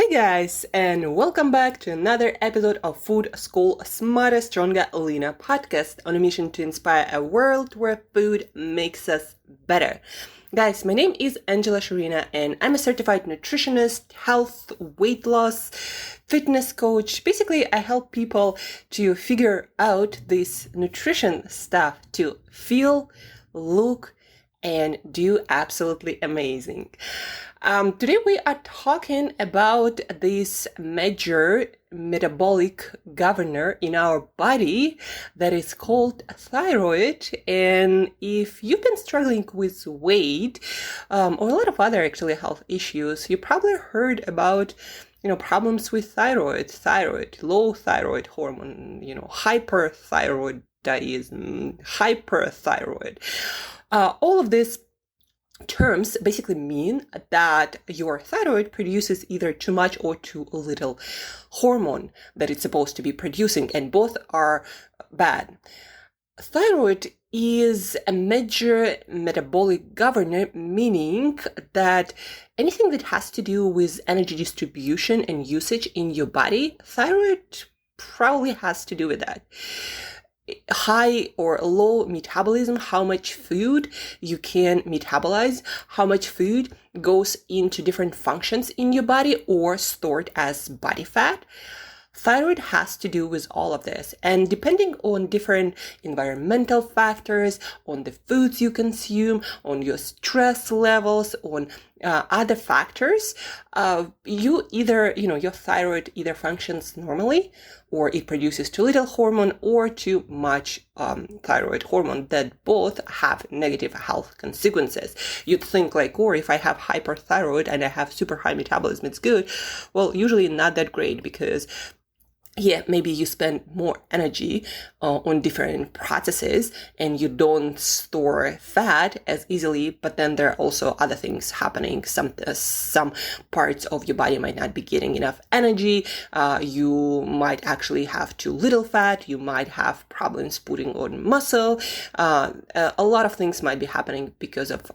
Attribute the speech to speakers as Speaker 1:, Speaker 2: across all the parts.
Speaker 1: Hey guys, and welcome back to another episode of Food School Smarter, Stronger, Leaner podcast on a mission to inspire a world where food makes us better. Guys, my name is Shurina, and I'm a certified nutritionist, health, weight loss, fitness coach. Basically, I help people to figure out this nutrition stuff to feel, look, and do absolutely amazing. Today we are talking about this major metabolic governor in our body that is called thyroid. And if you've been struggling with weight or a lot of other actually health issues, you probably heard about problems with thyroid, low thyroid hormone, hyperthyroidism, hyperthyroid. All of these terms basically mean that your thyroid produces either too much or too little hormone that it's supposed to be producing, and both are bad. Thyroid is a major metabolic governor, meaning that anything that has to do with energy distribution and usage in your body, thyroid probably has to do with that. High or low metabolism, how much food you can metabolize, how much food goes into different functions in your body or stored as body fat. Thyroid has to do with all of this. And depending on different environmental factors, on the foods you consume, on your stress levels, on other factors, your thyroid either functions normally, or it produces too little hormone or too much thyroid hormone, that both have negative health consequences. You'd think if I have hyperthyroid and I have super high metabolism, it's good. Well, usually not that great, because maybe you spend more energy on different processes and you don't store fat as easily, but then there are also other things happening. Some parts of your body might not be getting enough energy. You might actually have too little fat. You might have problems putting on muscle. A lot of things might be happening because of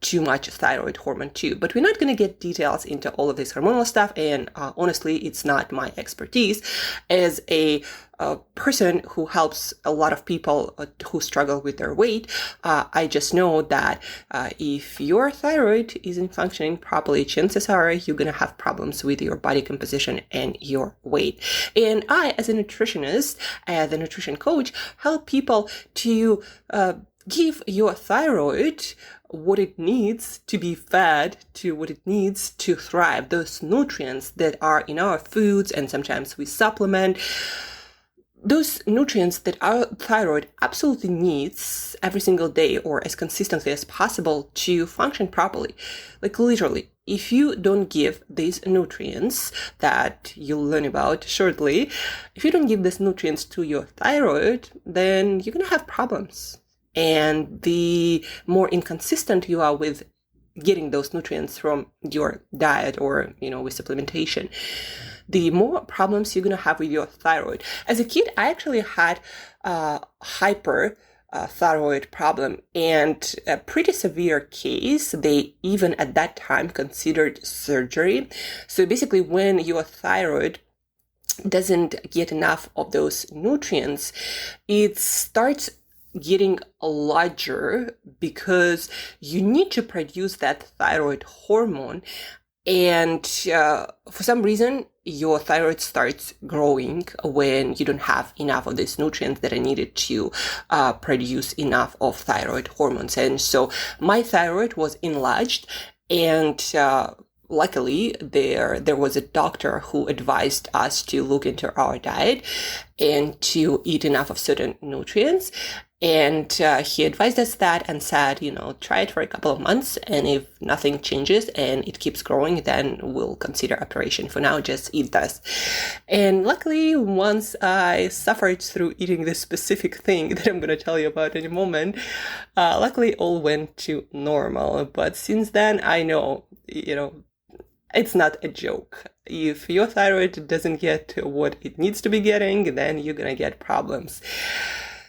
Speaker 1: too much thyroid hormone too. But we're not going to get details into all of this hormonal stuff, and honestly, it's not my expertise. As a person who helps a lot of people who struggle with their weight, I just know that if your thyroid isn't functioning properly, chances are you're going to have problems with your body composition and your weight. And I, as a nutritionist, as a nutrition coach, help people to give your thyroid what it needs to be fed, to what it needs to thrive, those nutrients that are in our foods, and sometimes we supplement. Those nutrients that our thyroid absolutely needs every single day, or as consistently as possible, to function properly. Like literally, if you don't give these nutrients that you'll learn about shortly, if you don't give these nutrients to your thyroid, then you're going to have problems. And the more inconsistent you are with getting those nutrients from your diet or, with supplementation, the more problems you're going to have with your thyroid. As a kid, I actually had a hyperthyroid problem, and a pretty severe case. They even at that time considered surgery. So basically, when your thyroid doesn't get enough of those nutrients, it starts getting larger because you need to produce that thyroid hormone. And for some reason, your thyroid starts growing when you don't have enough of these nutrients that are needed to produce enough of thyroid hormones. And so my thyroid was enlarged, and luckily, there was a doctor who advised us to look into our diet and to eat enough of certain nutrients. And he advised us that and said, try it for a couple of months. And if nothing changes and it keeps growing, then we'll consider operation. For now, just eat this. And luckily, once I suffered through eating this specific thing that I'm going to tell you about in a moment, luckily all went to normal. But since then, I know, it's not a joke. If your thyroid doesn't get what it needs to be getting, then you're going to get problems.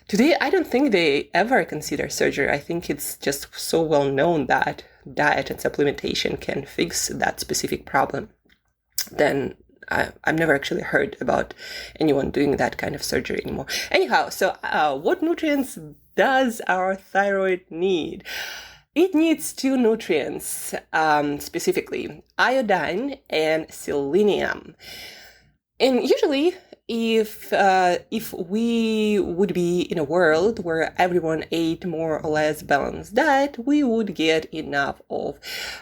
Speaker 1: Today, I don't think they ever consider surgery. I think it's just so well known that diet and supplementation can fix that specific problem. then I've never actually heard about anyone doing that kind of surgery anymore. Anyhow, so what nutrients does our thyroid need? It needs two nutrients, specifically iodine and selenium. And usually, if we would be in a world where everyone ate more or less balanced diet, we would get enough of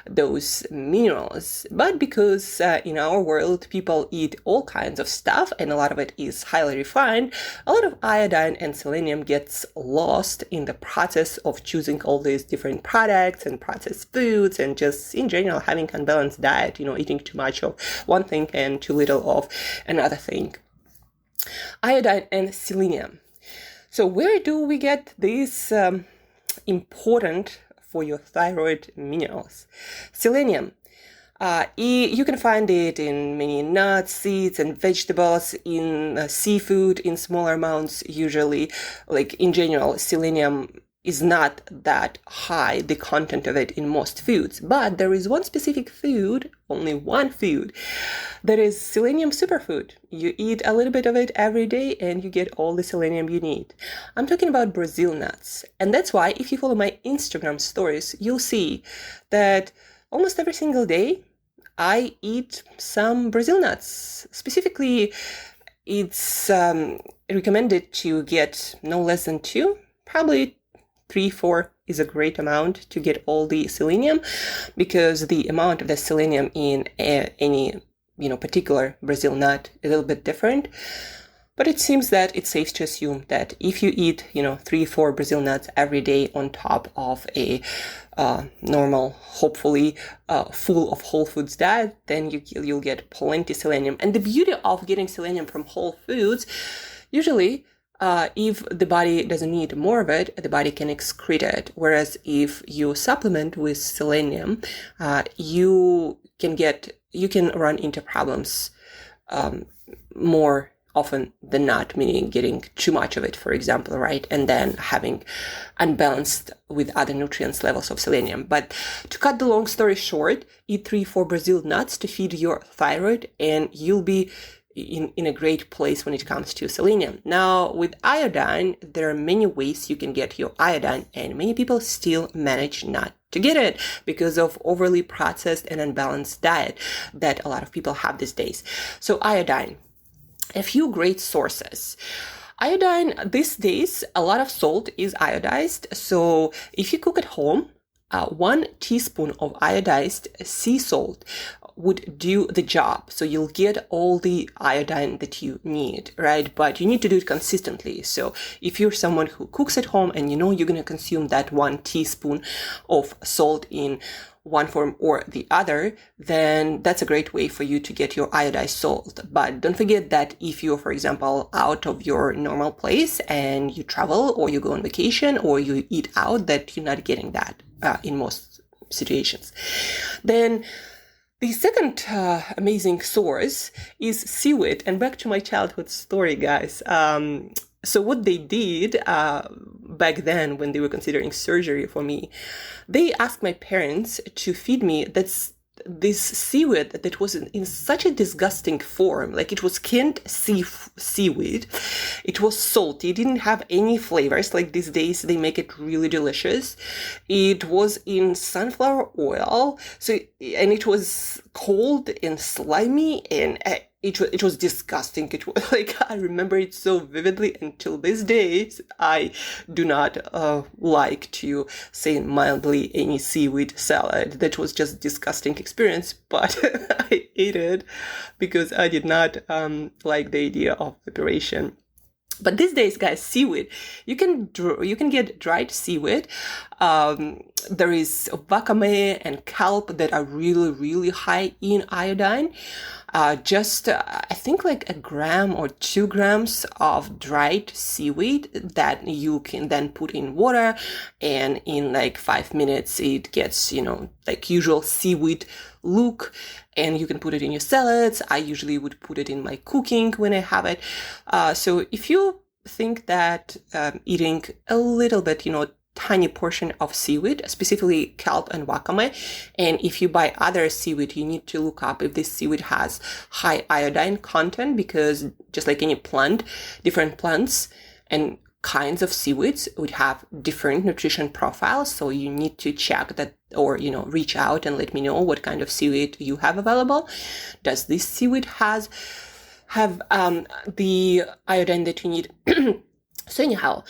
Speaker 1: those minerals. But because in our world people eat all kinds of stuff and a lot of it is highly refined, a lot of iodine and selenium gets lost in the process of choosing all these different products and processed foods and just in general having unbalanced diet, eating too much of one thing and too little of another thing. Iodine and selenium. So where do we get these important for your thyroid minerals? Selenium. You can find it in many nuts, seeds, and vegetables, in seafood in smaller amounts usually. Like in general, selenium is not that high, the content of it in most foods. But there is one specific food, only one food, that is selenium superfood. You eat a little bit of it every day and you get all the selenium you need. I'm talking about Brazil nuts. And that's why if you follow my Instagram stories, you'll see that almost every single day I eat some Brazil nuts. Specifically, it's recommended to get no less than 2, probably 3, 4 is a great amount to get all the selenium, because the amount of the selenium in any particular Brazil nut is a little bit different. But it seems that it's safe to assume that if you eat 3, 4 Brazil nuts every day on top of a normal, hopefully full of whole foods diet, then you'll get plenty selenium. And the beauty of getting selenium from whole foods, usually if the body doesn't need more of it, the body can excrete it. Whereas if you supplement with selenium, you can run into problems more often than not, meaning getting too much of it, for example, right? And then having unbalanced with other nutrients levels of selenium. But to cut the long story short, eat 3, 4 Brazil nuts to feed your thyroid and you'll be in a great place when it comes to selenium. Now, with iodine, there are many ways you can get your iodine, and many people still manage not to get it because of overly processed and unbalanced diet that a lot of people have these days. So iodine, a few great sources. Iodine, these days, a lot of salt is iodized. So if you cook at home, 1 teaspoon of iodized sea salt would do the job. So you'll get all the iodine that you need, right? But you need to do it consistently. So if you're someone who cooks at home and you're going to consume that 1 teaspoon of salt in one form or the other, then that's a great way for you to get your iodized salt. But don't forget that if you're, for example, out of your normal place and you travel or you go on vacation or you eat out, that you're not getting that in most situations. Then the second amazing source is seaweed. And back to my childhood story, guys. So what they did back then when they were considering surgery for me, they asked my parents to feed me this seaweed that was in such a disgusting form. Like, it was canned seaweed. It was salty. It didn't have any flavors. Like these days, they make it really delicious. It was in sunflower oil. And it was cold and slimy, and it was disgusting. It was like, I remember it so vividly until this day. I do not like to say mildly any seaweed salad. That was just disgusting experience, but I ate it because I did not like the idea of preparation. But these days, guys, seaweed, you can get dried seaweed. There is wakame and kelp that are really, really high in iodine. I think like 1 gram or 2 grams of dried seaweed that you can then put in water, and in like 5 minutes it gets, like usual seaweed look, and you can put it in your salads. I usually would put it in my cooking when I have it. So if you think that eating a little bit, tiny portion of seaweed, specifically kelp and wakame. And if you buy other seaweed, you need to look up if this seaweed has high iodine content, because just like any plant, different plants and kinds of seaweeds would have different nutrition profiles. So you need to check that, or, reach out and let me know what kind of seaweed you have available. Does this seaweed have the iodine that you need? So anyhow,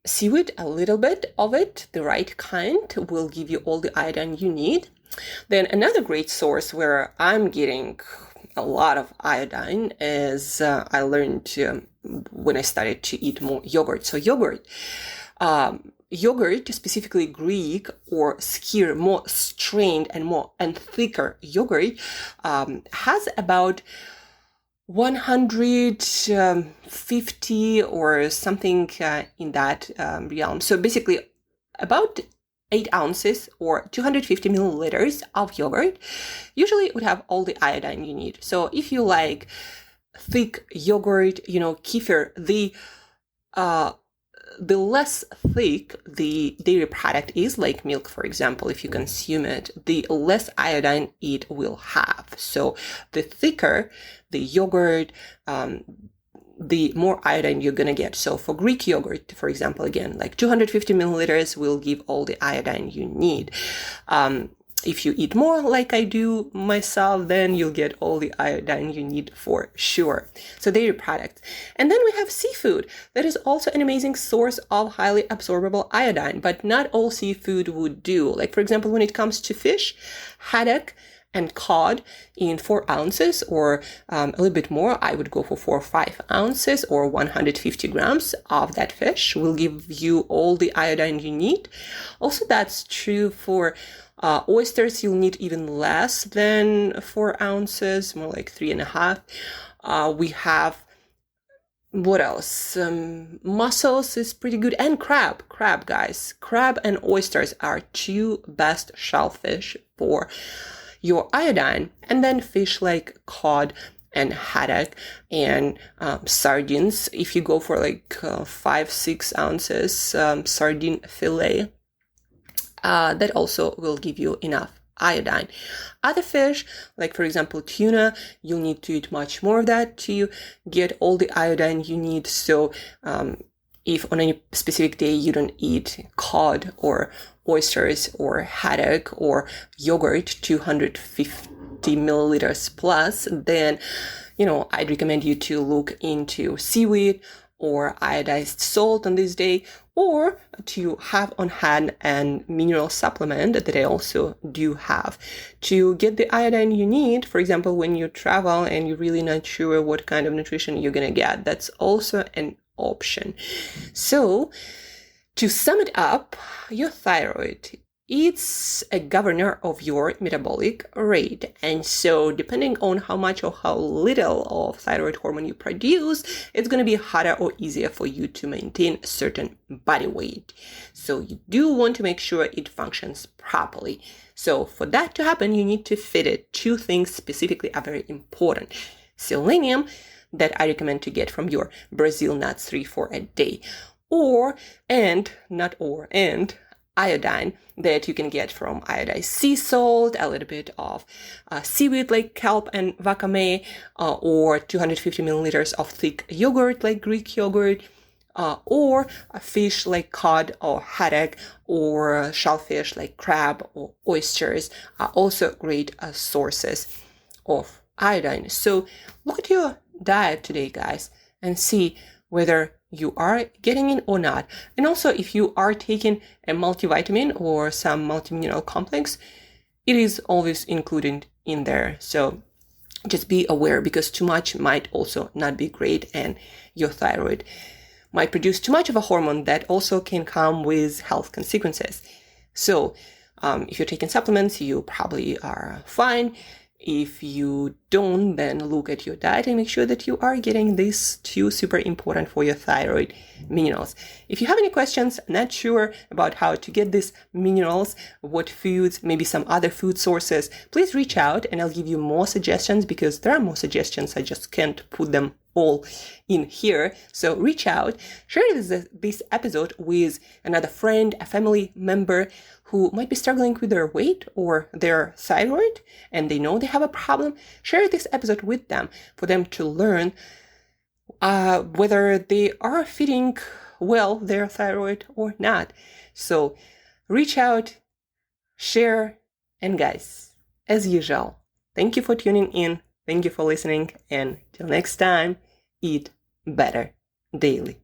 Speaker 1: seaweed, a little bit of it, the right kind, will give you all the iodine you need. Then another great source where I'm getting a lot of iodine is I learned when I started to eat more yogurt. So yogurt, specifically Greek or skyr, more strained and thicker yogurt, has about 150 or something in that realm. So basically about 8 ounces or 250 milliliters of yogurt usually would have all the iodine you need. So if you like thick yogurt, kefir, the less thick the dairy product is, like milk, for example, if you consume it, the less iodine it will have. So the thicker the yogurt, the more iodine you're going to get. So for Greek yogurt, for example, again, like 250 milliliters will give all the iodine you need. If you eat more like I do myself, then you'll get all the iodine you need for sure. So dairy products. And then we have seafood. That is also an amazing source of highly absorbable iodine, but not all seafood would do. Like, for example, when it comes to fish, haddock and cod in 4 ounces or a little bit more, I would go for 4 or 5 ounces or 150 grams of that fish will give you all the iodine you need. Also, that's true for oysters. You'll need even less than 4 ounces, more like 3.5. We have, what else? Mussels is pretty good. And crab, guys. Crab and oysters are 2 best shellfish for your iodine. And then fish like cod and haddock and sardines. If you go for like 5-6 ounces sardine fillet, that also will give you enough iodine. Other fish, like for example tuna, you'll need to eat much more of that to get all the iodine you need. So if on any specific day you don't eat cod or oysters or haddock or yogurt 250 milliliters plus, then I'd recommend you to look into seaweed or iodized salt on this day, or to have on hand a mineral supplement that I also do have to get the iodine you need. For example, when you travel and you're really not sure what kind of nutrition you're going to get, that's also an option. So to sum it up, your thyroid, it's a governor of your metabolic rate. And so depending on how much or how little of thyroid hormone you produce, it's going to be harder or easier for you to maintain a certain body weight. So you do want to make sure it functions properly. So for that to happen, you need to feed it. 2 things specifically are very important. Selenium, that I recommend to get from your Brazil nuts 3-4 a day. And iodine that you can get from iodized sea salt, a little bit of seaweed like kelp and wakame, or 250 milliliters of thick yogurt like Greek yogurt, or a fish like cod or haddock, or shellfish like crab or oysters are also great sources of iodine. So look at your diet today, guys, and see whether you are getting it or not. And also, if you are taking a multivitamin or some multimineral complex, it is always included in there. So just be aware, because too much might also not be great, and your thyroid might produce too much of a hormone that also can come with health consequences. So if you're taking supplements, you probably are fine. If you don't, then look at your diet and make sure that you are getting these 2 super important for your thyroid minerals. If you have any questions, not sure about how to get these minerals, what foods, maybe some other food sources, please reach out and I'll give you more suggestions, because there are more suggestions. I just can't put them all in here. So reach out, share this episode with another friend, a family member who might be struggling with their weight or their thyroid, and they know they have a problem. Share this episode with them for them to learn whether they are fitting well their thyroid or not. So reach out, share, and guys, as usual, thank you for tuning in. Thank you for listening. And till next time, eat better daily.